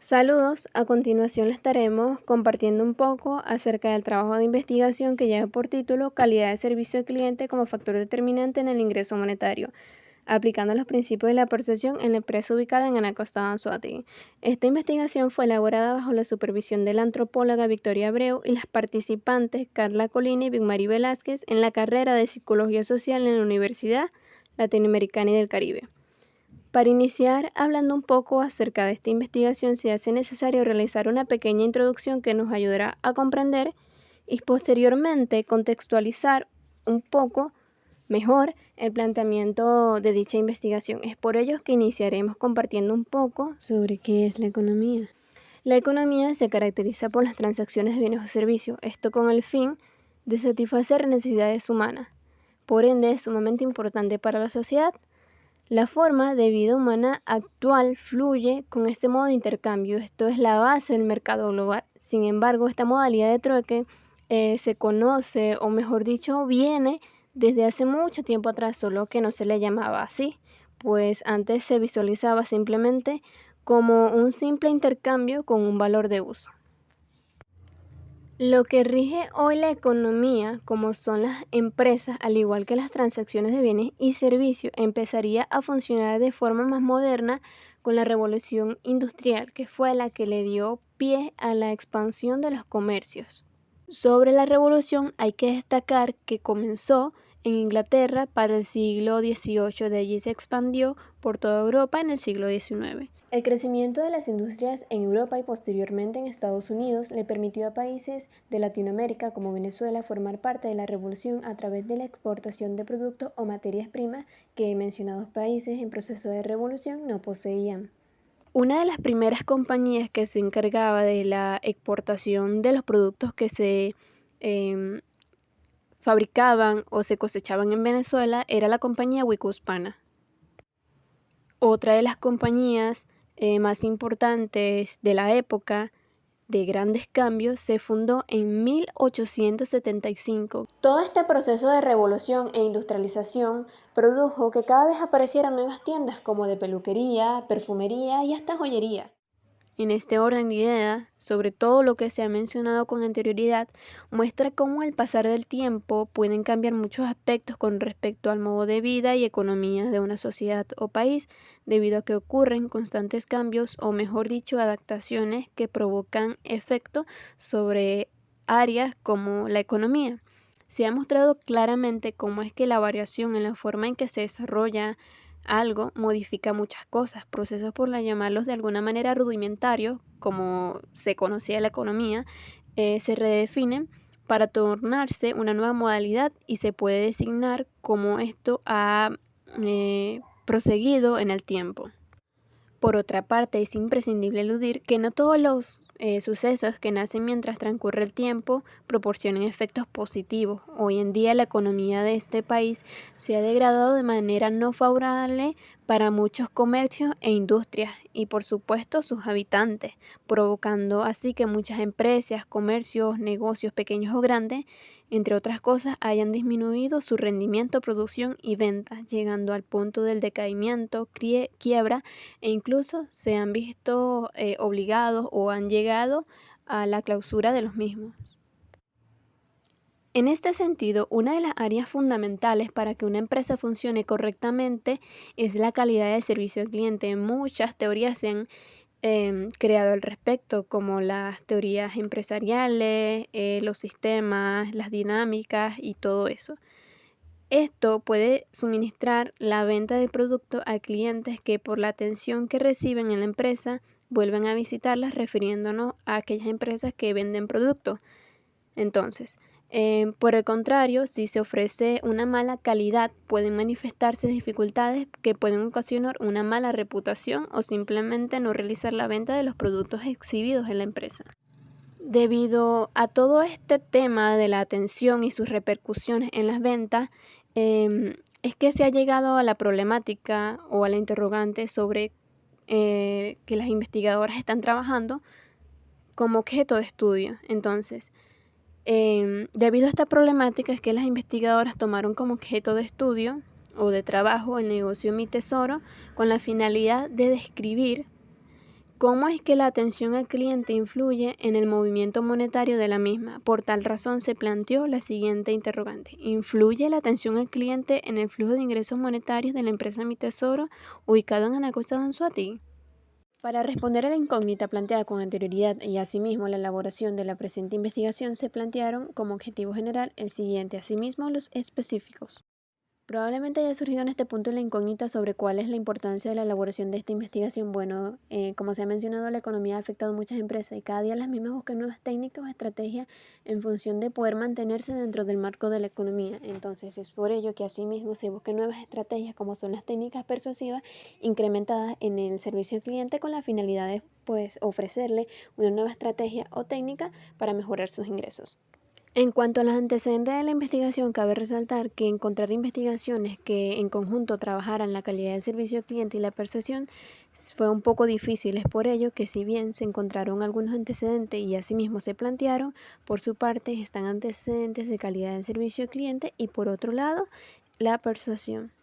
Saludos, a continuación les estaremos compartiendo un poco acerca del trabajo de investigación que lleva por título Calidad de servicio al cliente como factor determinante en el ingreso monetario, aplicando los principios de la percepción en la empresa ubicada en Anacosta, Anzoátegui. Esta investigación fue elaborada bajo la supervisión de la antropóloga Victoria Abreu y las participantes Carla Colina y Bigmari Velázquez en la carrera de Psicología Social en la Universidad Latinoamericana y del Caribe. Para iniciar hablando un poco acerca de esta investigación, se hace necesario realizar una pequeña introducción que nos ayudará a comprender y posteriormente contextualizar un poco mejor el planteamiento de dicha investigación. Es por ello que iniciaremos compartiendo un poco sobre qué es la economía. La economía se caracteriza por las transacciones de bienes o servicios, esto con el fin de satisfacer necesidades humanas. Por ende, es sumamente importante para la sociedad. La forma de vida humana actual fluye con este modo de intercambio, esto es la base del mercado global. Sin embargo, esta modalidad de trueque se conoce, o mejor dicho, viene desde hace mucho tiempo atrás, solo que no se le llamaba así, pues antes se visualizaba simplemente como un simple intercambio con un valor de uso. Lo que rige hoy la economía, como son las empresas, al igual que las transacciones de bienes y servicios, empezaría a funcionar de forma más moderna con la revolución industrial, que fue la que le dio pie a la expansión de los comercios. Sobre la revolución hay que destacar que comenzó en Inglaterra para el siglo XVIII, de allí se expandió por toda Europa en el siglo XIX. El crecimiento de las industrias en Europa y posteriormente en Estados Unidos le permitió a países de Latinoamérica como Venezuela formar parte de la revolución a través de la exportación de productos o materias primas que mencionados países en proceso de revolución no poseían. Una de las primeras compañías que se encargaba de la exportación de los productos que se fabricaban o se cosechaban en Venezuela era la compañía Wicaspana. Otra de las compañías más importantes de la época de grandes cambios se fundó en 1875. Todo este proceso de revolución e industrialización produjo que cada vez aparecieran nuevas tiendas como de peluquería, perfumería y hasta joyería. En este orden de ideas, sobre todo lo que se ha mencionado con anterioridad, muestra cómo al pasar del tiempo pueden cambiar muchos aspectos con respecto al modo de vida y economía de una sociedad o país, debido a que ocurren constantes cambios o mejor dicho adaptaciones que provocan efectos sobre áreas como la economía. Se ha mostrado claramente cómo es que la variación en la forma en que se desarrolla algo modifica muchas cosas, procesos por llamarlos de alguna manera rudimentarios, como se conocía la economía, se redefinen para tornarse una nueva modalidad y se puede designar cómo esto ha proseguido en el tiempo. Por otra parte, es imprescindible eludir que no todos los sucesos que nacen mientras transcurre el tiempo proporcionan efectos positivos. Hoy en día la economía de este país se ha degradado de manera no favorable para muchos comercios e industrias y por supuesto sus habitantes, provocando así que muchas empresas, comercios, negocios pequeños o grandes, entre otras cosas, hayan disminuido su rendimiento, producción y venta, llegando al punto del decaimiento, quiebra e incluso se han visto obligados o han llegado a la clausura de los mismos. En este sentido, una de las áreas fundamentales para que una empresa funcione correctamente es la calidad de servicio al cliente. Muchas teorías se han creado al respecto, como las teorías empresariales, los sistemas, las dinámicas y todo eso. Esto puede suministrar la venta de productos a clientes que por la atención que reciben en la empresa vuelven a visitarlas, refiriéndonos a aquellas empresas que venden productos. Entonces, por el contrario, si se ofrece una mala calidad, pueden manifestarse dificultades que pueden ocasionar una mala reputación o simplemente no realizar la venta de los productos exhibidos en la empresa. Debido a todo este tema de la atención y sus repercusiones en las ventas, es que se ha llegado a la problemática o a la interrogante sobre que las investigadoras están trabajando como objeto de estudio. Entonces, debido a esta problemática es que las investigadoras tomaron como objeto de estudio o de trabajo el negocio Mi Tesoro con la finalidad de describir ¿Cómo es que la atención al cliente influye en el movimiento monetario de la misma? Por tal razón se planteó la siguiente interrogante. ¿Influye la atención al cliente en el flujo de ingresos monetarios de la empresa Mi Tesoro, ubicado en Anacocha, Anzoátegui? Para responder a la incógnita planteada con anterioridad y asimismo la elaboración de la presente investigación se plantearon como objetivo general el siguiente, asimismo los específicos. Probablemente haya surgido en este punto la incógnita sobre cuál es la importancia de la elaboración de esta investigación. Bueno, como se ha mencionado, la economía ha afectado a muchas empresas y cada día las mismas buscan nuevas técnicas o estrategias en función de poder mantenerse dentro del marco de la economía. Entonces es por ello que asimismo se buscan nuevas estrategias como son las técnicas persuasivas incrementadas en el servicio al cliente con la finalidad de ofrecerle una nueva estrategia o técnica para mejorar sus ingresos. En cuanto a los antecedentes de la investigación, cabe resaltar que encontrar investigaciones que en conjunto trabajaran la calidad del servicio al cliente y la persuasión fue un poco difícil. Es por ello que si bien se encontraron algunos antecedentes y asimismo se plantearon, por su parte están antecedentes de calidad del servicio al cliente y por otro lado, la persuasión.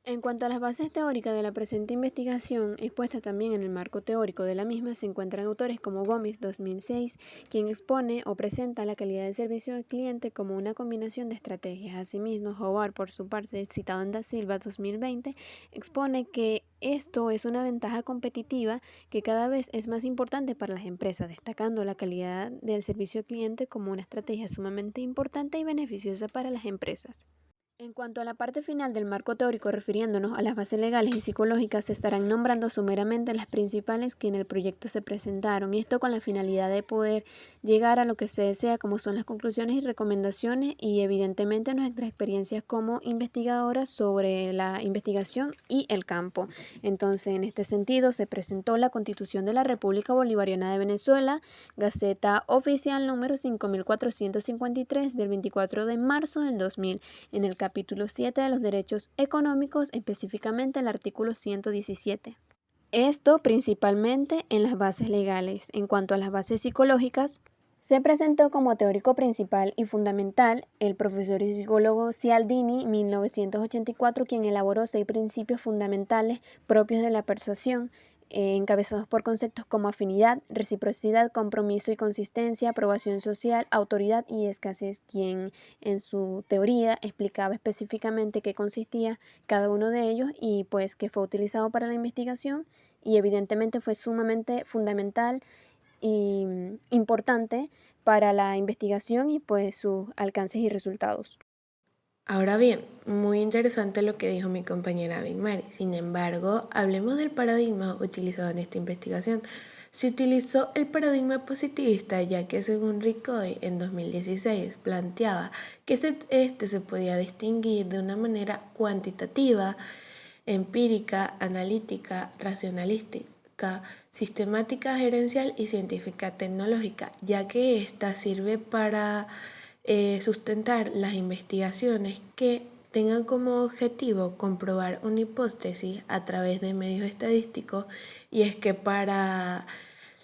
En cuanto a las bases teóricas de la presente investigación, expuesta también en el marco teórico de la misma, se encuentran autores como Gómez 2006, quien expone o presenta la calidad del servicio al cliente como una combinación de estrategias. Asimismo, Howard, por su parte, citado en Da Silva 2020, expone que esto es una ventaja competitiva que cada vez es más importante para las empresas, destacando la calidad del servicio al cliente como una estrategia sumamente importante y beneficiosa para las empresas. En cuanto a la parte final del marco teórico, refiriéndonos a las bases legales y psicológicas, se estarán nombrando sumeramente las principales que en el proyecto se presentaron, esto con la finalidad de poder llegar a lo que se desea, como son las conclusiones y recomendaciones y evidentemente nuestras experiencias como investigadoras sobre la investigación y el campo. Entonces, en este sentido, se presentó la Constitución de la República Bolivariana de Venezuela, Gaceta Oficial número 5453 del 24 de marzo del 2000, en el capítulo 7 de los derechos económicos, específicamente el artículo 117. Esto principalmente en las bases legales. En cuanto a las bases psicológicas, se presentó como teórico principal y fundamental el profesor y psicólogo Cialdini, 1984, quien elaboró 6 principios fundamentales propios de la persuasión, encabezados por conceptos como afinidad, reciprocidad, compromiso y consistencia, aprobación social, autoridad y escasez, quien en su teoría explicaba específicamente qué consistía cada uno de ellos y pues que fue utilizado para la investigación y evidentemente fue sumamente fundamental y importante para la investigación y pues sus alcances y resultados. Ahora bien, muy interesante lo que dijo mi compañera Big Mary. Sin embargo, hablemos del paradigma utilizado en esta investigación. Se utilizó el paradigma positivista ya que según Ricoy en 2016 planteaba que este se podía distinguir de una manera cuantitativa, empírica, analítica, racionalística, sistemática, gerencial y científica tecnológica, ya que ésta sirve para sustentar las investigaciones que tengan como objetivo comprobar una hipótesis a través de medios estadísticos, y es que para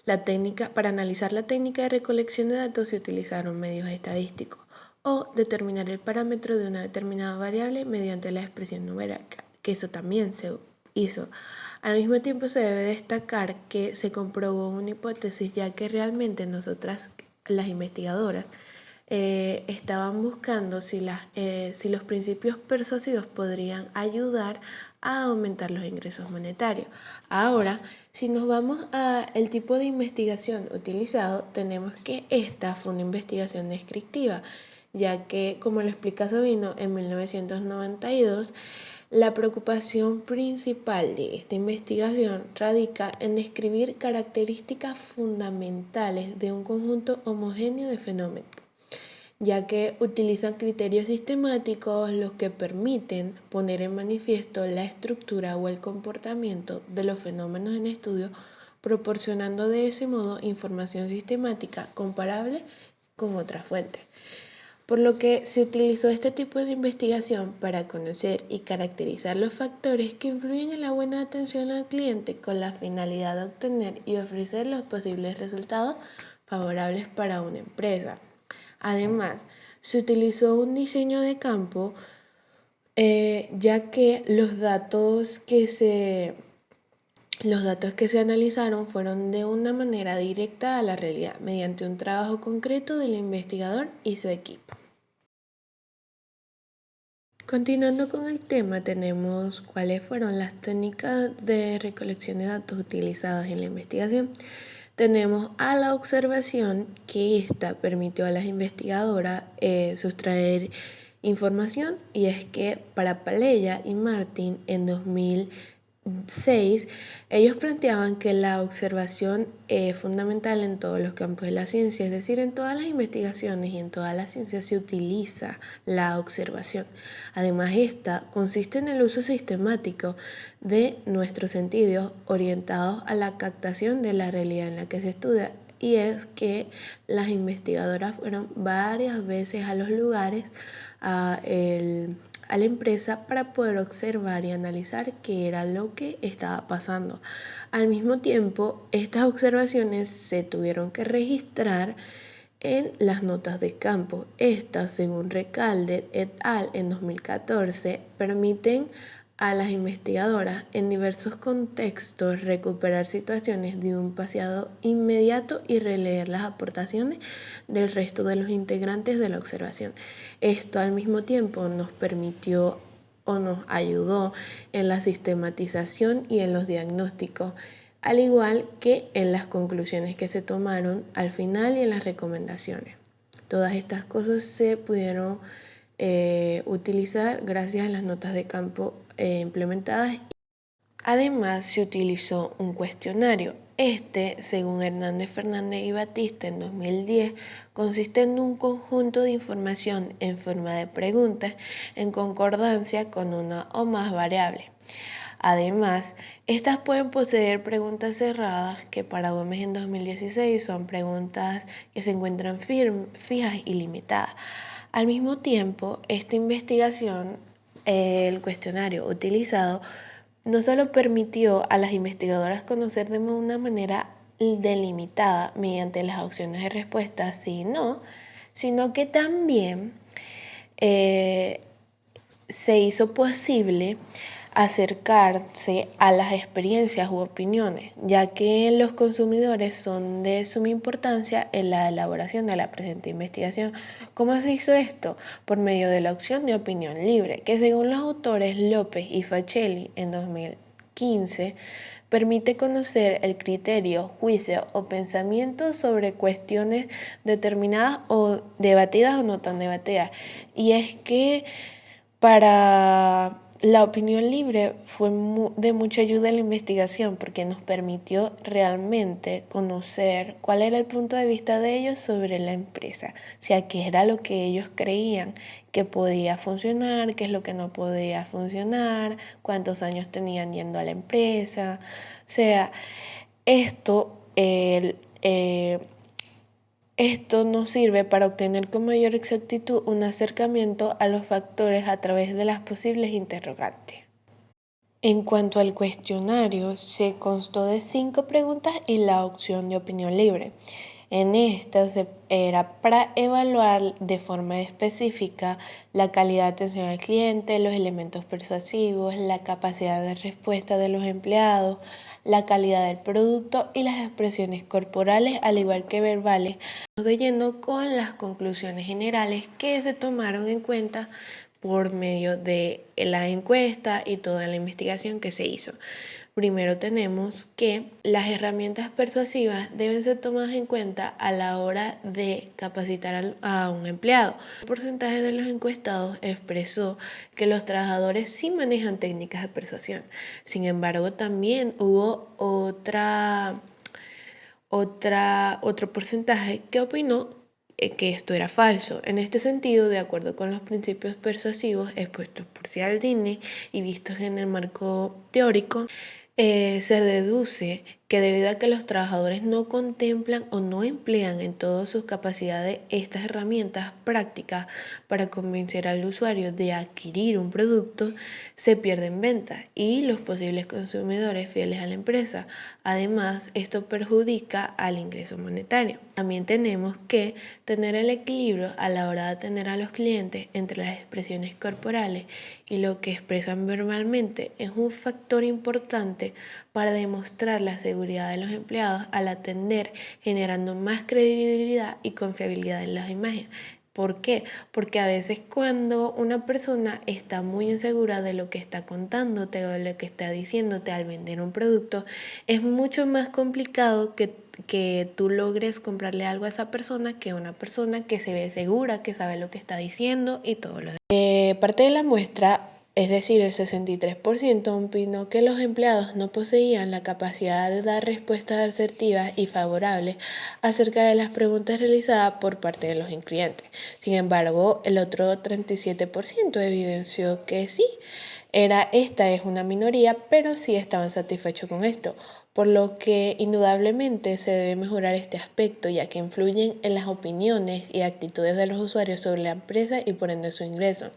analizar la técnica de recolección de datos se utilizaron medios estadísticos o determinar el parámetro de una determinada variable mediante la expresión numérica, que eso también se hizo. Al mismo tiempo se debe destacar que se comprobó una hipótesis, ya que realmente nosotras, las investigadoras, estaban buscando si los principios persuasivos podrían ayudar a aumentar los ingresos monetarios. Ahora, si nos vamos al tipo de investigación utilizado, tenemos que esta fue una investigación descriptiva, ya que, como lo explica Sabino, en 1992, la preocupación principal de esta investigación radica en describir características fundamentales de un conjunto homogéneo de fenómenos, ya que utilizan criterios sistemáticos los que permiten poner en manifiesto la estructura o el comportamiento de los fenómenos en estudio, proporcionando de ese modo información sistemática comparable con otras fuentes. Por lo que se utilizó este tipo de investigación para conocer y caracterizar los factores que influyen en la buena atención al cliente con la finalidad de obtener y ofrecer los posibles resultados favorables para una empresa. Además, se utilizó un diseño de campo, ya que los datos que se Los datos que se analizaron fueron de una manera directa a la realidad, mediante un trabajo concreto del investigador y su equipo. Continuando con el tema, tenemos cuáles fueron las técnicas de recolección de datos utilizadas en la investigación. Tenemos a la observación, que esta permitió a las investigadoras sustraer información, y es que para Paleya y Martin en 2006 ellos planteaban que la observación es fundamental en todos los campos de la ciencia, es decir, en todas las investigaciones y en toda la ciencia se utiliza la observación. Además, esta consiste en el uso sistemático de nuestros sentidos orientados a la captación de la realidad en la que se estudia. Y es que las investigadoras fueron varias veces a los lugares, a la empresa, para poder observar y analizar qué era lo que estaba pasando. Al mismo tiempo, estas observaciones se tuvieron que registrar en las notas de campo. Estas, según Recalde et al. En 2014, permiten a las investigadoras en diversos contextos recuperar situaciones de un pasado inmediato y releer las aportaciones del resto de los integrantes de la observación. Esto al mismo tiempo nos permitió o nos ayudó en la sistematización y en los diagnósticos, al igual que en las conclusiones que se tomaron al final y en las recomendaciones. Todas estas cosas se pudieron utilizar gracias a las notas de campo implementadas. Además, se utilizó un cuestionario. Este, según Hernández Fernández y Batista en 2010, consiste en un conjunto de información en forma de preguntas en concordancia con una o más variables. Además, estas pueden poseer preguntas cerradas, que para Gómez en 2016 son preguntas que se encuentran fijas y limitadas. Al mismo tiempo, esta investigación, el cuestionario utilizado, no solo permitió a las investigadoras conocer de una manera delimitada mediante las opciones de respuesta sí y no, sino que también se hizo posible acercarse a las experiencias u opiniones, ya que los consumidores son de suma importancia en la elaboración de la presente investigación. ¿Cómo se hizo esto? Por medio de la opción de opinión libre, que según los autores López y Facelli en 2015, permite conocer el criterio, juicio o pensamiento sobre cuestiones determinadas o debatidas o no tan debatidas. Y es que para la opinión libre fue de mucha ayuda en la investigación, porque nos permitió realmente conocer cuál era el punto de vista de ellos sobre la empresa, o sea, qué era lo que ellos creían que podía funcionar, qué es lo que no podía funcionar, cuántos años tenían yendo a la empresa. O sea, esto, esto nos sirve para obtener con mayor exactitud un acercamiento a los factores a través de las posibles interrogantes. En cuanto al cuestionario, se constó de 5 preguntas y la opción de opinión libre. En esta era para evaluar de forma específica la calidad de atención al cliente, los elementos persuasivos, la capacidad de respuesta de los empleados, la calidad del producto y las expresiones corporales, al igual que verbales, de lleno con las conclusiones generales que se tomaron en cuenta por medio de la encuesta y toda la investigación que se hizo. Primero tenemos que las herramientas persuasivas deben ser tomadas en cuenta a la hora de capacitar a un empleado. El porcentaje de los encuestados expresó que los trabajadores sí manejan técnicas de persuasión. Sin embargo, también hubo otro porcentaje que opinó que esto era falso. En este sentido, de acuerdo con los principios persuasivos expuestos por Cialdini y vistos en el marco teórico, se deduce que debido a que los trabajadores no contemplan o no emplean en todas sus capacidades estas herramientas prácticas para convencer al usuario de adquirir un producto, se pierden ventas y los posibles consumidores fieles a la empresa. Además, esto perjudica al ingreso monetario. También tenemos que tener el equilibrio a la hora de atender a los clientes entre las expresiones corporales y lo que expresan verbalmente. Es un factor importante para demostrar la seguridad de los empleados al atender, generando más credibilidad y confiabilidad en las imágenes. ¿Por qué? Porque a veces cuando una persona está muy insegura de lo que está contándote o de lo que está diciéndote al vender un producto, es mucho más complicado que tú logres comprarle algo a esa persona que una persona que se ve segura, que sabe lo que está diciendo y todo lo demás. Parte de la muestra, es decir, el 63% opinó que los empleados no poseían la capacidad de dar respuestas asertivas y favorables acerca de las preguntas realizadas por parte de los clientes. Sin embargo, el otro 37% evidenció que sí, esta es una minoría, pero sí estaban satisfechos con esto, por lo que indudablemente se debe mejorar este aspecto, ya que influyen en las opiniones y actitudes de los usuarios sobre la empresa y por ende su ingreso.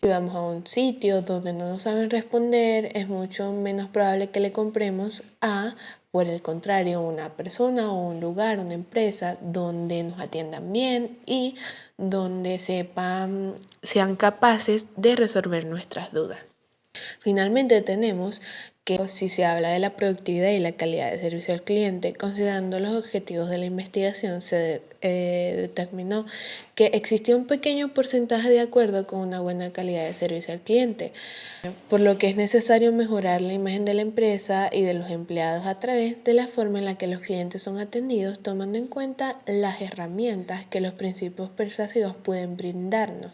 Si vamos a un sitio donde no nos saben responder, es mucho menos probable que le compremos a, por el contrario, una persona o un lugar, una empresa donde nos atiendan bien y donde sean capaces de resolver nuestras dudas. Finalmente tenemos que si se habla de la productividad y la calidad de servicio al cliente, considerando los objetivos de la investigación, se determinó que existía un pequeño porcentaje de acuerdo con una buena calidad de servicio al cliente, por lo que es necesario mejorar la imagen de la empresa y de los empleados a través de la forma en la que los clientes son atendidos, tomando en cuenta las herramientas que los principios persuasivos pueden brindarnos.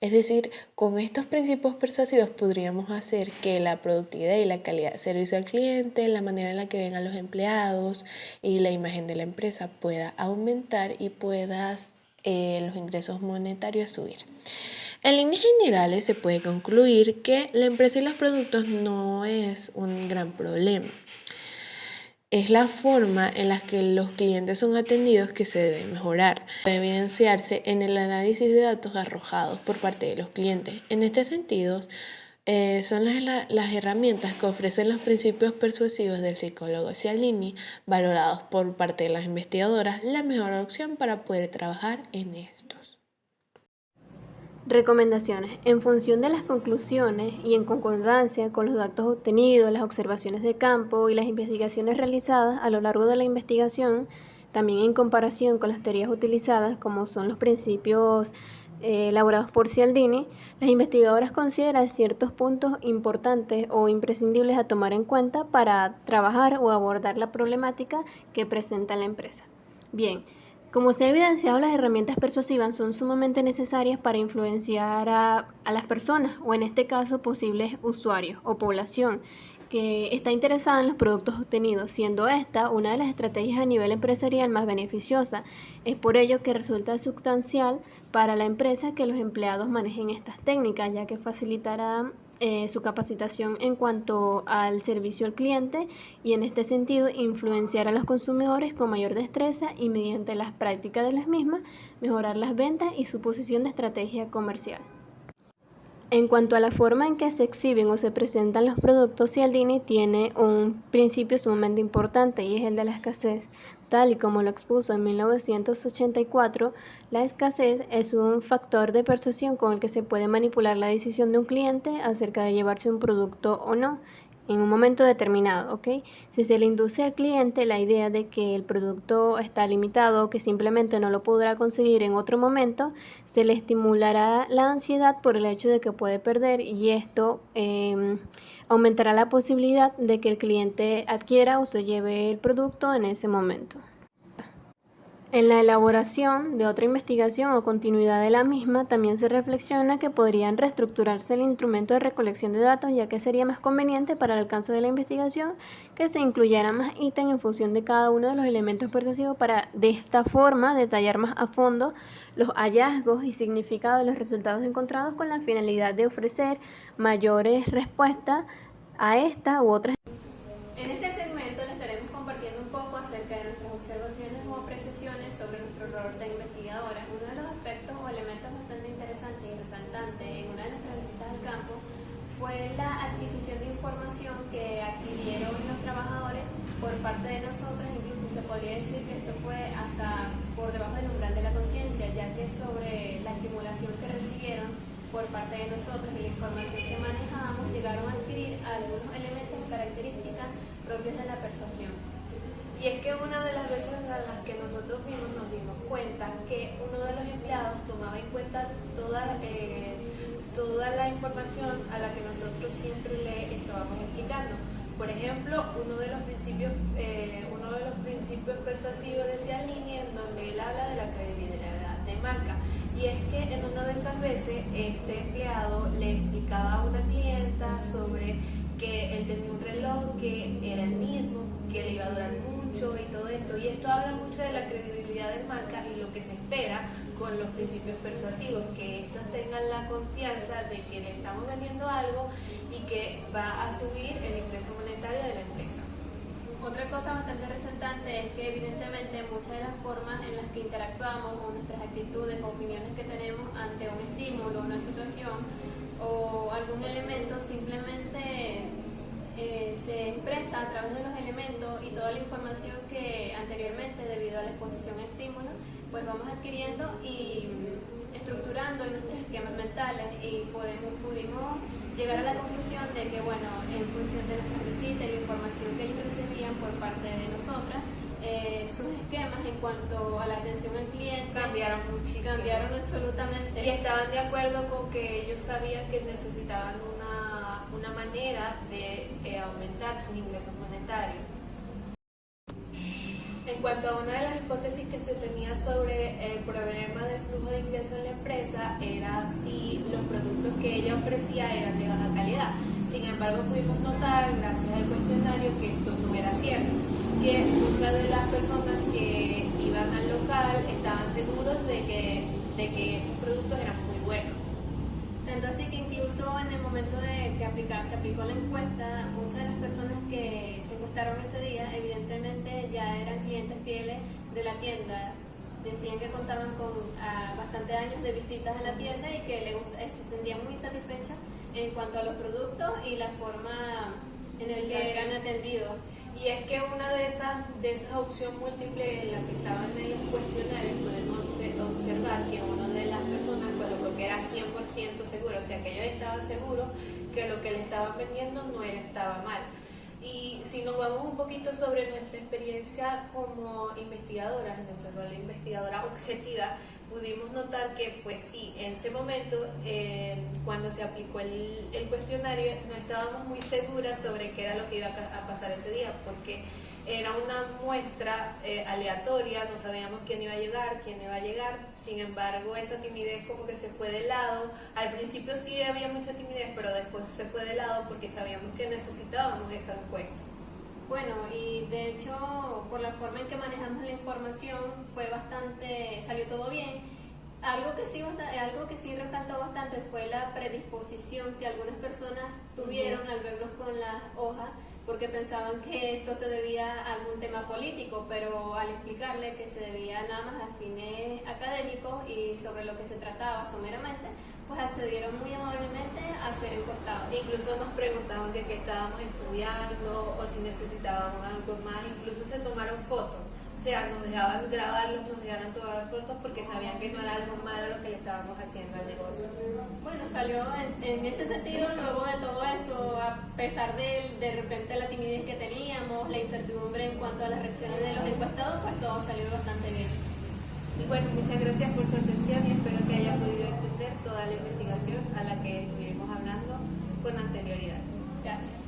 Es decir, con estos principios persuasivos podríamos hacer que la productividad y la calidad de servicio al cliente, la manera en la que ven a los empleados y la imagen de la empresa pueda aumentar y los ingresos monetarios subir. En líneas generales se puede concluir que la empresa y los productos no es un gran problema. Es la forma en la que los clientes son atendidos que se debe mejorar. Debe evidenciarse en el análisis de datos arrojados por parte de los clientes. En este sentido, son las herramientas que ofrecen los principios persuasivos del psicólogo Cialdini, valorados por parte de las investigadoras, la mejor opción para poder trabajar en estos. Recomendaciones. En función de las conclusiones y en concordancia con los datos obtenidos, las observaciones de campo y las investigaciones realizadas a lo largo de la investigación, también en comparación con las teorías utilizadas, como son los principios elaborados por Cialdini, las investigadoras consideran ciertos puntos importantes o imprescindibles a tomar en cuenta para trabajar o abordar la problemática que presenta la empresa. Bien, como se ha evidenciado, las herramientas persuasivas son sumamente necesarias para influenciar a las personas, o en este caso posibles usuarios o población que está interesada en los productos obtenidos, siendo esta una de las estrategias a nivel empresarial más beneficiosa. Es por ello que resulta sustancial para la empresa que los empleados manejen estas técnicas, ya que facilitará su capacitación en cuanto al servicio al cliente y en este sentido influenciar a los consumidores con mayor destreza y mediante las prácticas de las mismas mejorar las ventas y su posición de estrategia comercial. En cuanto a la forma en que se exhiben o se presentan los productos, Cialdini tiene un principio sumamente importante y es el de la escasez. Tal y como lo expuso en 1984, la escasez es un factor de persuasión con el que se puede manipular la decisión de un cliente acerca de llevarse un producto o no en un momento determinado, ¿ok? Si se le induce al cliente la idea de que el producto está limitado o que simplemente no lo podrá conseguir en otro momento, se le estimulará la ansiedad por el hecho de que puede perder y esto aumentará la posibilidad de que el cliente adquiera o se lleve el producto en ese momento. En la elaboración de otra investigación o continuidad de la misma, también se reflexiona que podrían reestructurarse el instrumento de recolección de datos, ya que sería más conveniente para el alcance de la investigación que se incluyeran más ítems en función de cada uno de los elementos persuasivos para, de esta forma, detallar más a fondo los hallazgos y significados de los resultados encontrados con la finalidad de ofrecer mayores respuestas a esta u otras. En este segmento les estaremos compartiendo un poco acerca de nuestras observaciones o apreciaciones sobre nuestro rol de investigadora. Uno de los aspectos o elementos bastante interesantes y resaltantes en una de nuestras visitas al campo fue la adquisición de información que adquirieron los trabajadores por parte de nosotros. Incluso se podría decir que esto fue hasta por debajo del umbral de la conciencia, ya que sobre la estimulación que recibieron por parte de nosotros y la información que manejábamos, llegaron a adquirir algunos elementos o características propios de la persuasión. Y es que una de las veces en las que nosotros mismos nos dimos cuenta que uno de los empleados tomaba en cuenta toda la información a la que nosotros siempre le estábamos explicando. Por ejemplo, uno de los principios persuasivos de esa línea, en donde él habla de la credibilidad de marca. Y es que en una de esas veces este empleado le explicaba a una clienta sobre que él tenía un reloj que era el mismo, que le iba a durar mucho y todo esto. Y esto habla mucho de la credibilidad de marca y lo que se espera con los principios persuasivos, que estos tengan la confianza de que le estamos vendiendo algo y que va a subir el ingreso monetario de la empresa. Otra cosa bastante resaltante es que evidentemente muchas de las formas en las que interactuamos o nuestras actitudes o opiniones que tenemos ante un estímulo, una situación o algún elemento simplemente se expresa a través de los elementos y toda la información que anteriormente, debido a la exposición a estímulos, pues vamos adquiriendo y estructurando en nuestros esquemas mentales, y pudimos llegar a la conclusión de que, bueno, en función de nuestras visitas y la información que ellos recibían por parte de nosotras, sus esquemas en cuanto a la atención al cliente cambiaron muchísimo. Cambiaron absolutamente. Y estaban de acuerdo con que ellos sabían que necesitaban una manera de aumentar sus ingresos monetarios. En cuanto a una de las hipótesis que se tenía sobre el problema del flujo de ingresos en la empresa, era si los productos que ella ofrecía eran de baja calidad. Sin embargo, pudimos notar, gracias al cuestionario, que esto no era cierto, que muchas de las personas que iban al local estaban seguros de que estos productos eran muy buenos. Tanto así que incluso en el momento de que se aplicó la encuesta, muchas de las personas que se encuestaron ese día, evidentemente ya eran clientes fieles de la tienda. Decían que contaban con bastantes años de visitas a la tienda y que se sentían muy satisfechos en cuanto a los productos y la forma en la que eran atendidos. Y es que una de esas opciones múltiples en las que estaban en los cuestionarios, podemos observar que una de las personas colocó que era 100% seguro, o sea que ellos estaban seguros que lo que le estaban vendiendo estaba mal. Y si nos vamos un poquito sobre nuestra experiencia como investigadoras, en nuestro rol de investigadora objetiva, pudimos notar que, pues sí, en ese momento, cuando se aplicó el cuestionario, no estábamos muy seguras sobre qué era lo que iba a pasar ese día, porque era una muestra aleatoria, no sabíamos quién iba a llegar, sin embargo esa timidez como que se fue de lado. Al principio sí había mucha timidez, pero después se fue de lado porque sabíamos que necesitábamos esa encuesta. Bueno, y de hecho, por la forma en que manejamos la información, salió todo bien. Algo que sí resaltó bastante fue la predisposición que algunas personas tuvieron al vernos con las hojas, porque pensaban que esto se debía a algún tema político, pero al explicarle que se debía nada más a fines académicos y sobre lo que se trataba someramente, pues accedieron muy amablemente a ser encuestados. Incluso nos preguntaban que qué estábamos estudiando o si necesitábamos algo más, incluso se tomaron fotos. O sea, nos dejaban grabarlos, nos dejaban tomar fotos porque sabían que no era algo malo lo que le estábamos haciendo al negocio. Bueno, salió en ese sentido, luego de todo eso, a pesar de repente la timidez que teníamos, la incertidumbre en cuanto a las reacciones de los encuestados, pues todo salió bastante bien. Y bueno, muchas gracias por su atención y espero que haya podido entender toda la investigación a la que estuvimos hablando con anterioridad. Gracias.